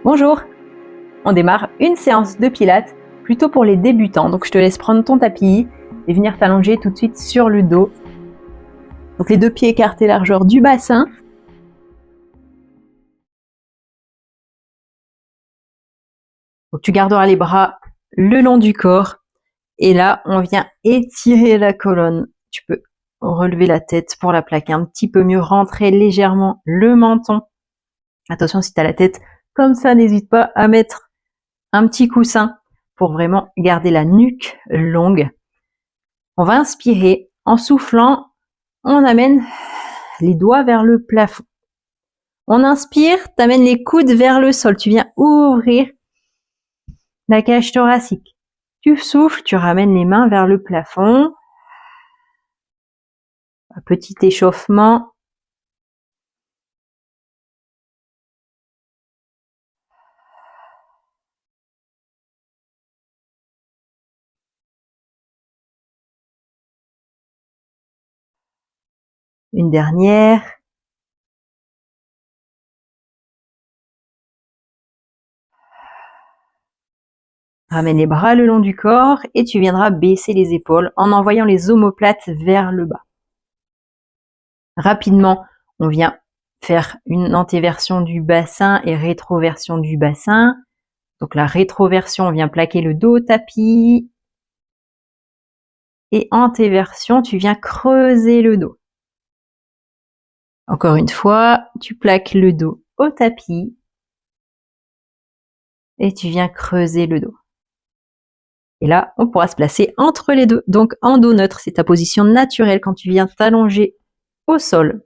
Bonjour, on démarre une séance de pilates plutôt pour les débutants. Donc je te laisse prendre ton tapis et venir t'allonger tout de suite sur le dos. Donc les deux pieds écartés largeur du bassin. Donc tu garderas les bras le long du corps. Et là, on vient étirer la colonne. Tu peux relever la tête pour la plaquer un petit peu mieux, rentrer légèrement le menton. Attention, si tu as la tête comme ça, n'hésite pas à mettre un petit coussin pour vraiment garder la nuque longue. On va inspirer. En soufflant, on amène les doigts vers le plafond. On inspire, tu amènes les coudes vers le sol. Tu viens ouvrir la cage thoracique. Tu souffles, tu ramènes les mains vers le plafond. Un petit échauffement. Une dernière. Ramène les bras le long du corps et tu viendras baisser les épaules en envoyant les omoplates vers le bas. Rapidement, on vient faire une antéversion du bassin et rétroversion du bassin. Donc la rétroversion, on vient plaquer le dos au tapis. Et antéversion, tu viens creuser le dos. Encore une fois, tu plaques le dos au tapis. Et tu viens creuser le dos. Et là, on pourra se placer entre les deux. Donc en dos neutre, c'est ta position naturelle quand tu viens t'allonger au sol.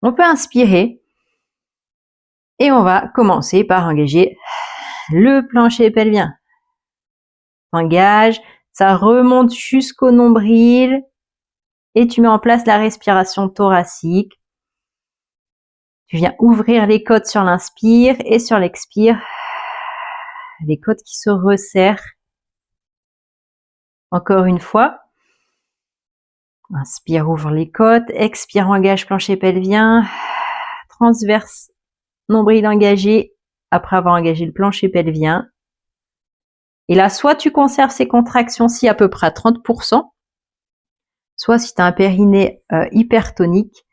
On peut inspirer. Et on va commencer par engager le plancher pelvien. Engage, ça remonte jusqu'au nombril et tu mets en place la respiration thoracique. Tu viens ouvrir les côtes sur l'inspire et sur l'expire, les côtes qui se resserrent. Encore une fois. Inspire, ouvre les côtes. Expire, engage plancher pelvien. Transverse, nombril engagé après avoir engagé le plancher pelvien. Et là, soit tu conserves ces contractions-ci à peu près à 30%, soit si tu as un périnée hypertonique,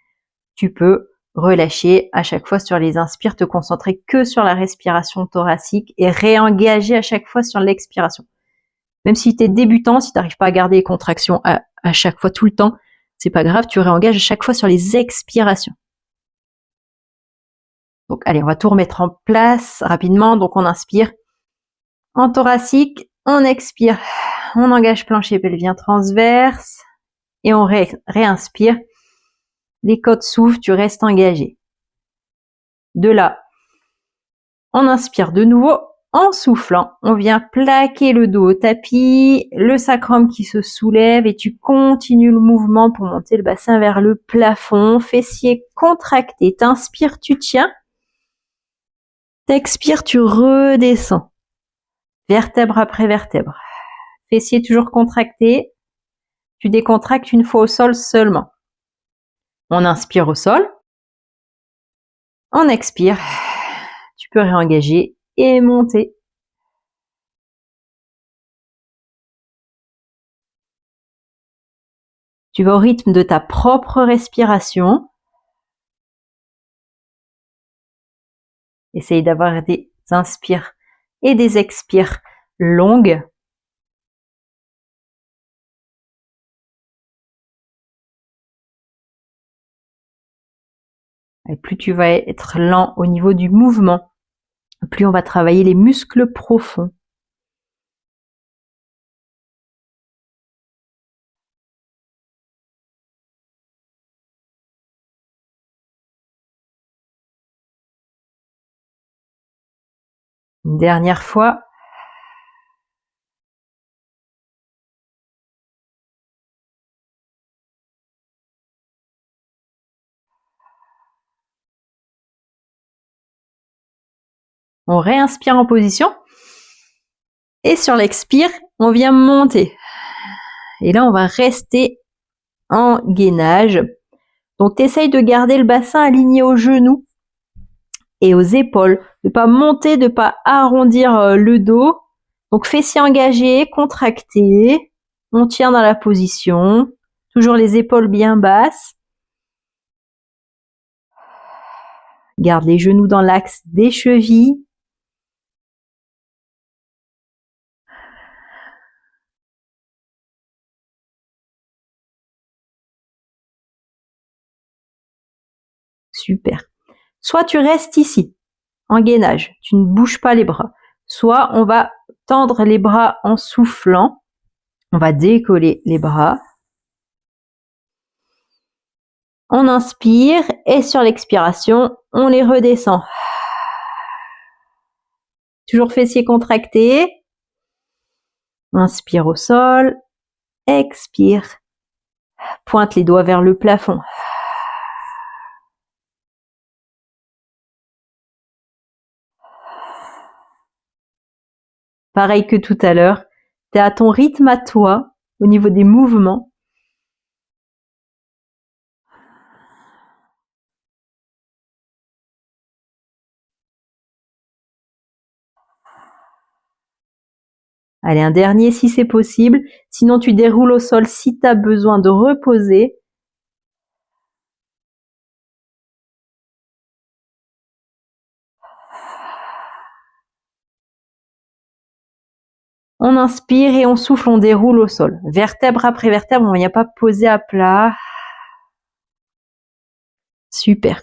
tu peux relâcher à chaque fois sur les inspires, te concentrer que sur la respiration thoracique et réengager à chaque fois sur l'expiration. Même si tu es débutant, si tu n'arrives pas à garder les contractions à chaque fois tout le temps, c'est pas grave, tu réengages à chaque fois sur les expirations. Donc allez, on va tout remettre en place rapidement. Donc on inspire en thoracique, on expire, on engage plancher pelvien transverse et on réinspire. Les côtes s'ouvrent, tu restes engagé. De là, on inspire de nouveau en soufflant. On vient plaquer le dos au tapis, le sacrum qui se soulève et tu continues le mouvement pour monter le bassin vers le plafond. Fessiers contractés. T'inspires, tu tiens. T'expires, tu redescends. Vertèbre après vertèbre. Fessiers toujours contractés. Tu décontractes une fois au sol seulement. On inspire au sol. On expire. Tu peux réengager et monter. Tu vas au rythme de ta propre respiration. Essaye d'avoir des inspires et des expires longues. Et plus tu vas être lent au niveau du mouvement, plus on va travailler les muscles profonds. Une dernière fois. On réinspire en position. Et sur l'expire, on vient monter. Et là, on va rester en gainage. Donc, tu essayes de garder le bassin aligné aux genoux. et aux épaules. De pas monter, de pas arrondir le dos. Donc fessiers engagés, contractés. On tient dans la position. Toujours les épaules bien basses. Garde les genoux dans l'axe des chevilles. Super. Soit tu restes ici, en gainage, tu ne bouges pas les bras. Soit on va tendre les bras en soufflant. On va décoller les bras. On inspire et sur l'expiration, on les redescend. Toujours fessiers contractés. Inspire au sol. Expire. Pointe les doigts vers le plafond. Pareil que tout à l'heure, tu es à ton rythme à toi, au niveau des mouvements. Allez, un dernier si c'est possible. Sinon, tu déroules au sol si tu as besoin de reposer. On inspire et on souffle, on déroule au sol. Vertèbre après vertèbre, on ne vient pas poser à plat. Super.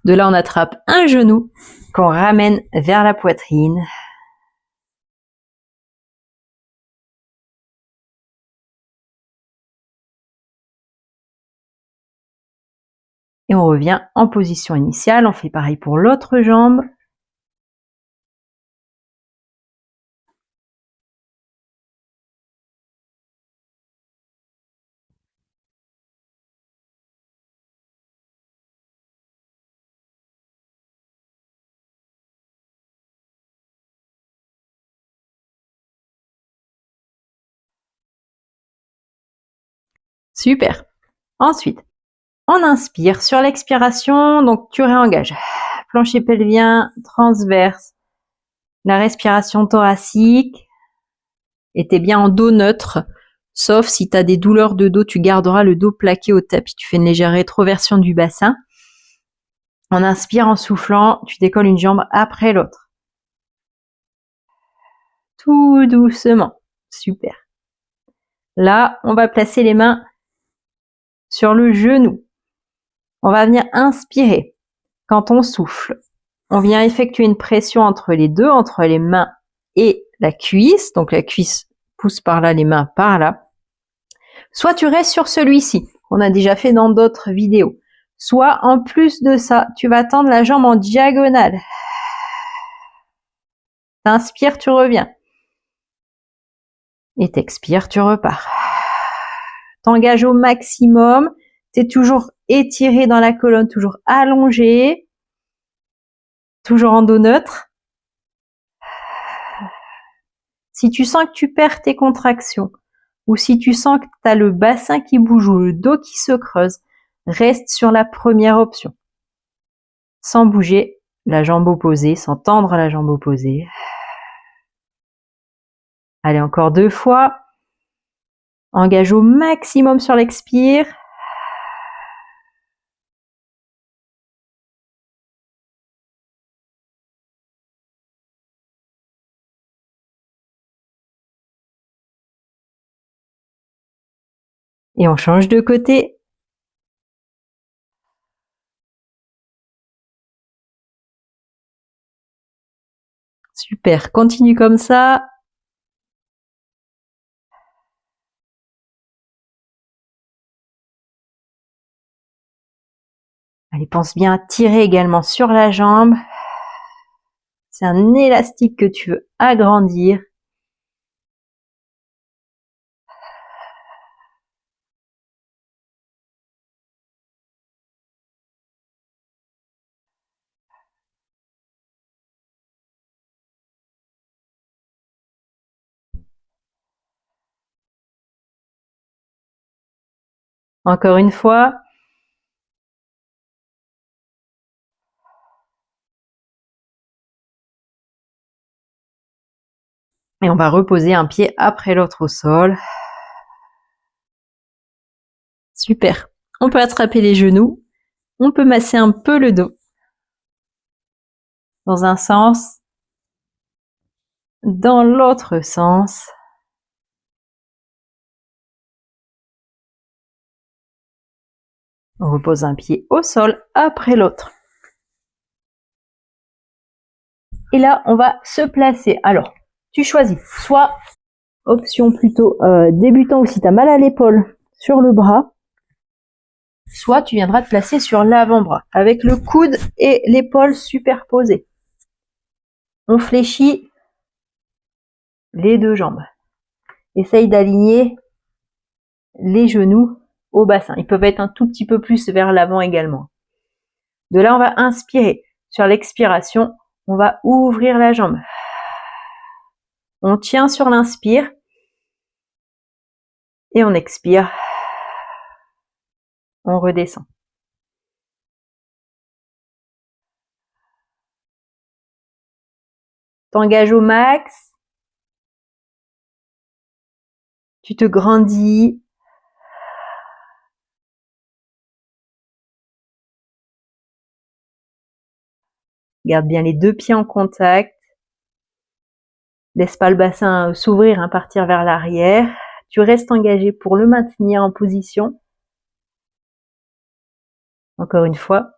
De là, on attrape un genou qu'on ramène vers la poitrine. Et on revient en position initiale. On fait pareil pour l'autre jambe. Super. Ensuite, on inspire. Sur l'expiration, donc tu réengages. Plancher pelvien, transverse. La respiration thoracique. Et t'es bien en dos neutre. Sauf si tu as des douleurs de dos, tu garderas le dos plaqué au tapis. Tu fais une légère rétroversion du bassin. On inspire en soufflant, tu décolles une jambe après l'autre. Tout doucement. Super. Là, on va placer les mains sur le genou. On va venir inspirer. Quand on souffle, on vient effectuer une pression entre les deux, entre les mains et la cuisse. Donc la cuisse pousse par là, les mains par là. Soit tu restes sur celui-ci, qu'on a déjà fait dans d'autres vidéos. Soit en plus de ça, tu vas tendre la jambe en diagonale. T'inspires, tu reviens. Et t'expires, tu repars. T'engages au maximum. T'es toujours étiré dans la colonne, toujours allongé. Toujours en dos neutre. Si tu sens que tu perds tes contractions, ou si tu sens que tu as le bassin qui bouge ou le dos qui se creuse, reste sur la première option. Sans bouger la jambe opposée, sans tendre la jambe opposée. Allez, encore 2 fois. Engage au maximum sur l'expire. Et on change de côté. Super, continue comme ça. Allez, pense bien à tirer également sur la jambe. C'est un élastique que tu veux agrandir. Encore une fois. Et on va reposer un pied après l'autre au sol. Super. On peut attraper les genoux. On peut masser un peu le dos. Dans un sens. Dans l'autre sens. On repose un pied au sol après l'autre. Et là, on va se placer. Alors, tu choisis soit option plutôt débutant ou si tu as mal à l'épaule sur le bras, soit tu viendras te placer sur l'avant-bras avec le coude et l'épaule superposés. On fléchit les deux jambes. Essaye d'aligner les genoux au bassin. Ils peuvent être un tout petit peu plus vers l'avant également. De là, on va inspirer. Sur l'expiration, on va ouvrir la jambe. On tient sur l'inspire et on expire. On redescend. T'engages au max. Tu te grandis. Garde bien les deux pieds en contact. Laisse pas le bassin s'ouvrir, partir vers l'arrière. Tu restes engagé pour le maintenir en position. Encore une fois.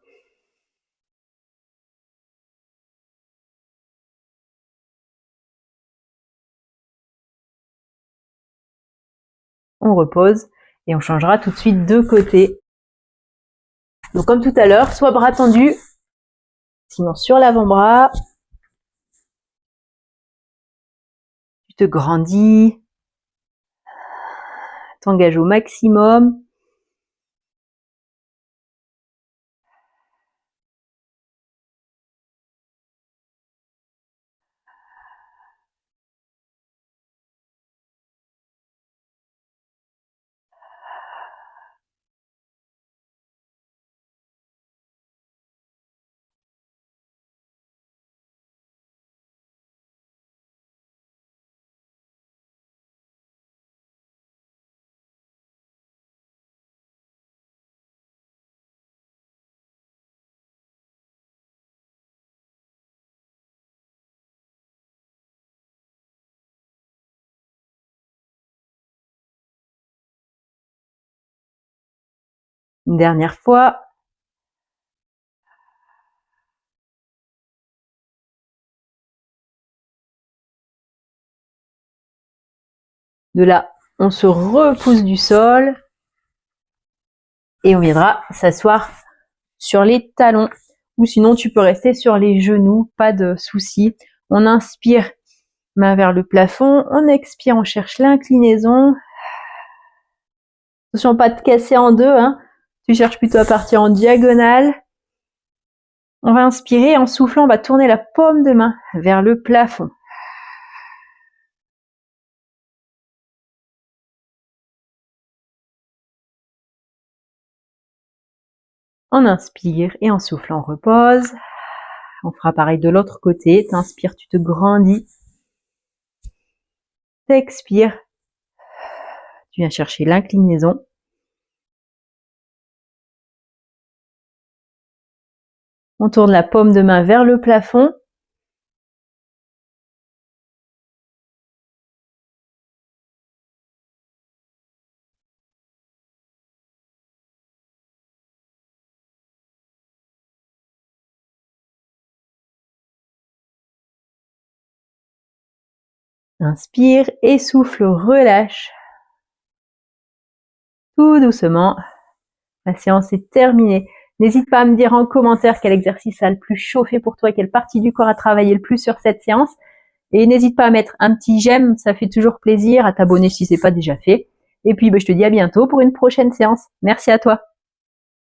On repose et on changera tout de suite de côté. Donc comme tout à l'heure, soit bras tendus, sinon sur l'avant-bras. Tu te grandis. T'engages au maximum. Une dernière fois. De là, on se repousse du sol et on viendra s'asseoir sur les talons. Ou sinon, tu peux rester sur les genoux, pas de souci. On inspire, main vers le plafond. On expire, on cherche l'inclinaison. Attention, pas de casser en deux. Tu cherches plutôt à partir en diagonale. On va inspirer, en soufflant, on va tourner la paume de main vers le plafond. On inspire et en soufflant, on repose. On fera pareil de l'autre côté. T'inspires, tu te grandis. T'expires. Tu viens chercher l'inclinaison. On tourne la paume de main vers le plafond. Inspire et souffle, relâche. Tout doucement. La séance est terminée. N'hésite pas à me dire en commentaire quel exercice a le plus chauffé pour toi, quelle partie du corps a travaillé le plus sur cette séance. Et n'hésite pas à mettre un petit j'aime, ça fait toujours plaisir, à t'abonner si c'est pas déjà fait. Et puis je te dis à bientôt pour une prochaine séance. Merci à toi.